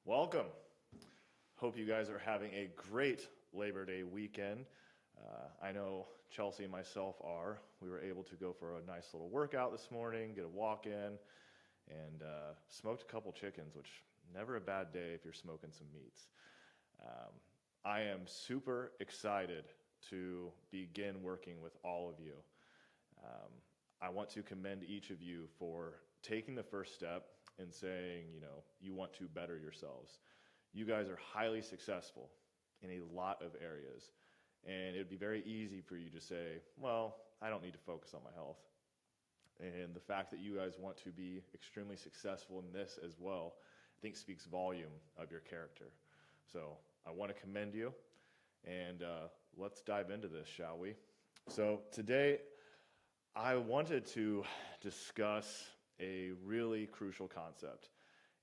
Welcome. Hope you guys are having a great Labor Day weekend. I know Chelsea and myself are. We were able to go for a nice little workout this morning, get a walk in, and smoked a couple chickens, which never a bad day if you're smoking some meats. I am super excited to begin working with all of you. I want to commend each of you for taking the first step and saying, you want to better yourselves. You guys are highly successful in a lot of areas, and it would be very easy for you to say, well, I don't need to focus on my health. And the fact that you guys want to be extremely successful in this as well, I think speaks volume of your character. So I want to commend you, and let's dive into this, shall we? So today, I wanted to discuss a really crucial concept,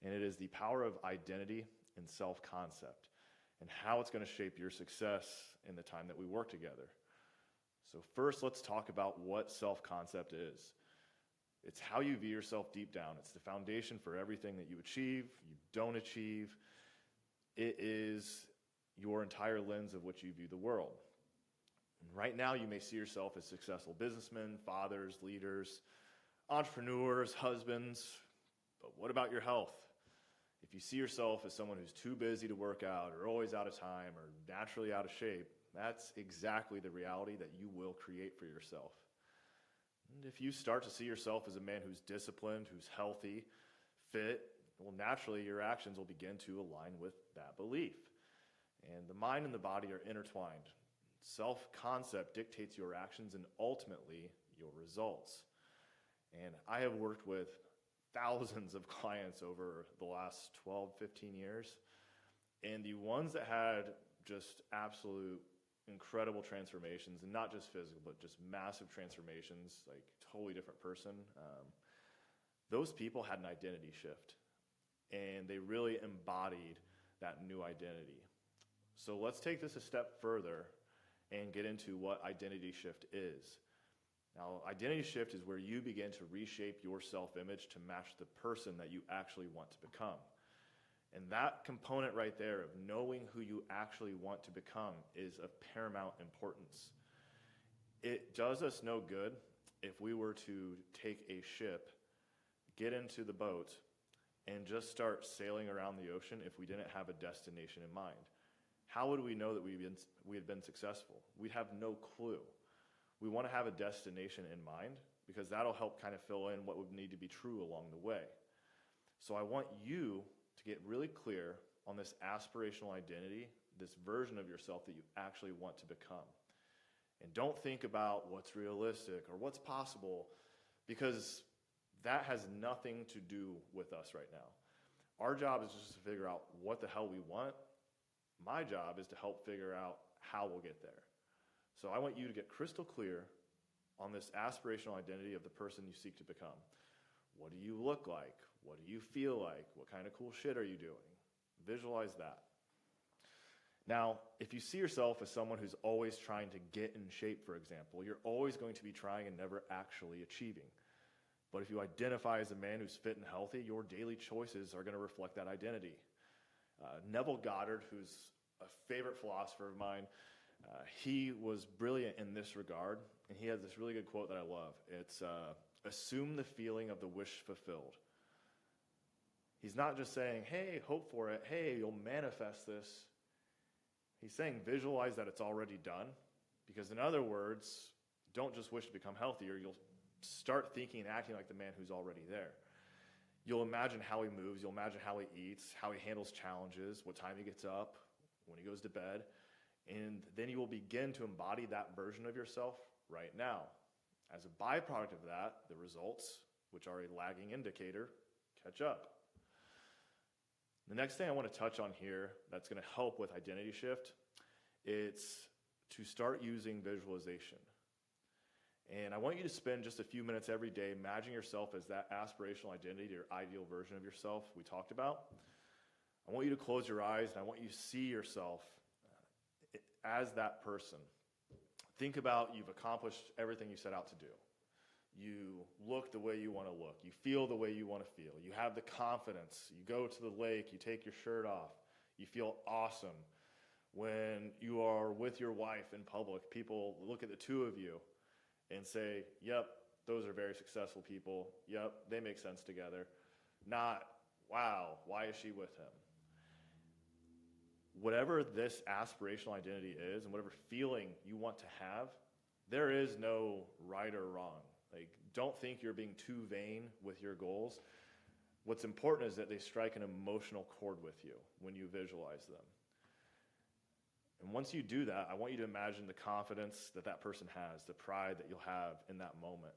and it is the power of identity and self-concept, and how it's going to shape your success in the time that we work together. So first, let's talk about what self-concept is. It's how you view yourself deep down. It's the foundation for everything that you achieve, you don't achieve. It is your entire lens of which you view the world. And right now, you may see yourself as successful businessmen, fathers, leaders, entrepreneurs, husbands, but what about your health? If you see yourself as someone who's too busy to work out or always out of time or naturally out of shape, that's exactly the reality that you will create for yourself. And if you start to see yourself as a man who's disciplined, who's healthy, fit, well, naturally your actions will begin to align with that belief. And the mind and the body are intertwined. Self-concept dictates your actions and ultimately your results. And I have worked with thousands of clients over the last 12, 15 years. And the ones that had just absolute incredible transformations, and not just physical, but just massive transformations, like totally different person, those people had an identity shift. And they really embodied that new identity. So let's take this a step further and get into what identity shift is. Now, identity shift is where you begin to reshape your self-image to match the person that you actually want to become. And that component right there of knowing who you actually want to become is of paramount importance. It does us no good if we were to take a ship, get into the boat, and just start sailing around the ocean if we didn't have a destination in mind. How would we know that we had been successful? We'd have no clue. We want to have a destination in mind because that'll help kind of fill in what would need to be true along the way. So I want you to get really clear on this aspirational identity, this version of yourself that you actually want to become. And don't think about what's realistic or what's possible, because that has nothing to do with us right now. Our job is just to figure out what the hell we want. My job is to help figure out how we'll get there. So I want you to get crystal clear on this aspirational identity of the person you seek to become. What do you look like? What do you feel like? What kind of cool shit are you doing? Visualize that. Now, if you see yourself as someone who's always trying to get in shape, for example, you're always going to be trying and never actually achieving. But if you identify as a man who's fit and healthy, your daily choices are going to reflect that identity. Neville Goddard, who's a favorite philosopher of mine, he was brilliant in this regard, and he has this really good quote that I love. It's, assume the feeling of the wish fulfilled. He's not just saying, hey, hope for it, hey, you'll manifest this. He's saying visualize that it's already done, because in other words, don't just wish to become healthier, you'll start thinking and acting like the man who's already there. You'll imagine how he moves, you'll imagine how he eats, how he handles challenges, what time he gets up, when he goes to bed, and then you will begin to embody that version of yourself right now. As a byproduct of that, the results, which are a lagging indicator, catch up. The next thing I want to touch on here that's going to help with identity shift, it's to start using visualization. And I want you to spend just a few minutes every day imagining yourself as that aspirational identity, your ideal version of yourself we talked about. I want you to close your eyes, and I want you to see yourself as that person. Think about you've accomplished everything you set out to do. You look the way you want to look. You feel the way you want to feel. You have the confidence. You go to the lake, you take your shirt off. You feel awesome. When you are with your wife in public, people look at the two of you and say, yep, those are very successful people. Yep, they make sense together. Not, wow, why is she with him? Whatever this aspirational identity is and whatever feeling you want to have, there is no right or wrong. Like, don't think you're being too vain with your goals. What's important is that they strike an emotional chord with you when you visualize them. And once you do that, I want you to imagine the confidence that that person has, the pride that you'll have in that moment.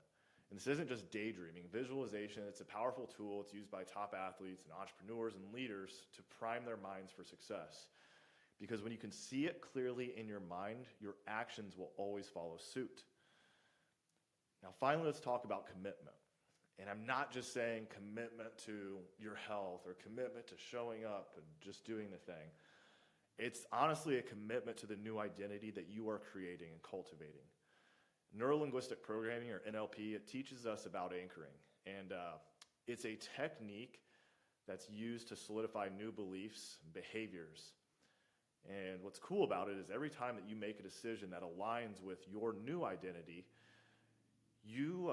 And this isn't just daydreaming. Visualization, it's a powerful tool. It's used by top athletes and entrepreneurs and leaders to prime their minds for success. Because when you can see it clearly in your mind, your actions will always follow suit. Now, finally, let's talk about commitment. And I'm not just saying commitment to your health or commitment to showing up and just doing the thing. It's honestly a commitment to the new identity that you are creating and cultivating. Neuro-linguistic programming, or NLP, it teaches us about anchoring. And it's a technique that's used to solidify new beliefs and behaviors. And what's cool about it is every time that you make a decision that aligns with your new identity, you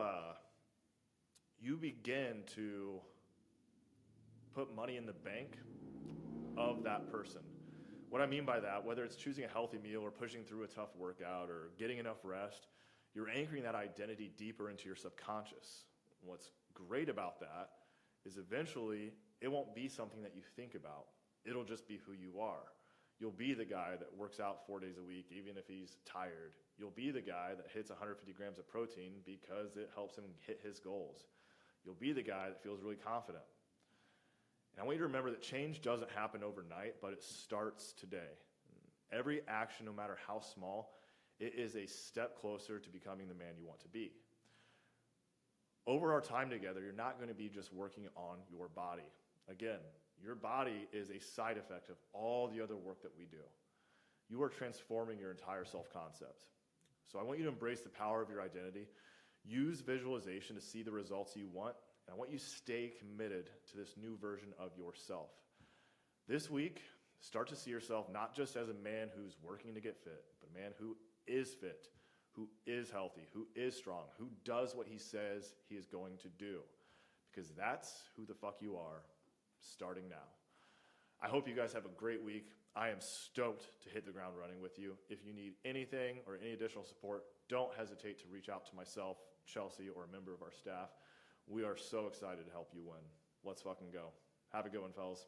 begin to put money in the bank of that person. What I mean by that, whether it's choosing a healthy meal or pushing through a tough workout or getting enough rest, you're anchoring that identity deeper into your subconscious. And what's great about that is eventually it won't be something that you think about. It'll just be who you are. You'll be the guy that works out 4 days a week, even if he's tired. You'll be the guy that hits 150 grams of protein because it helps him hit his goals. You'll be the guy that feels really confident. And I want you to remember that change doesn't happen overnight, but it starts today. Every action, no matter how small, it is a step closer to becoming the man you want to be. Over our time together, you're not going to be just working on your body. Again, your body is a side effect of all the other work that we do. You are transforming your entire self-concept. So I want you to embrace the power of your identity. Use visualization to see the results you want. And I want you to stay committed to this new version of yourself. This week, start to see yourself not just as a man who's working to get fit, but a man who is fit, who is healthy, who is strong, who does what he says he is going to do. Because that's who the fuck you are, starting now. I hope you guys have a great week. I am stoked to hit the ground running with you. If you need anything or any additional support, don't hesitate to reach out to myself, Chelsea, or a member of our staff. We are so excited to help you win. Let's fucking go. Have a good one, fellas.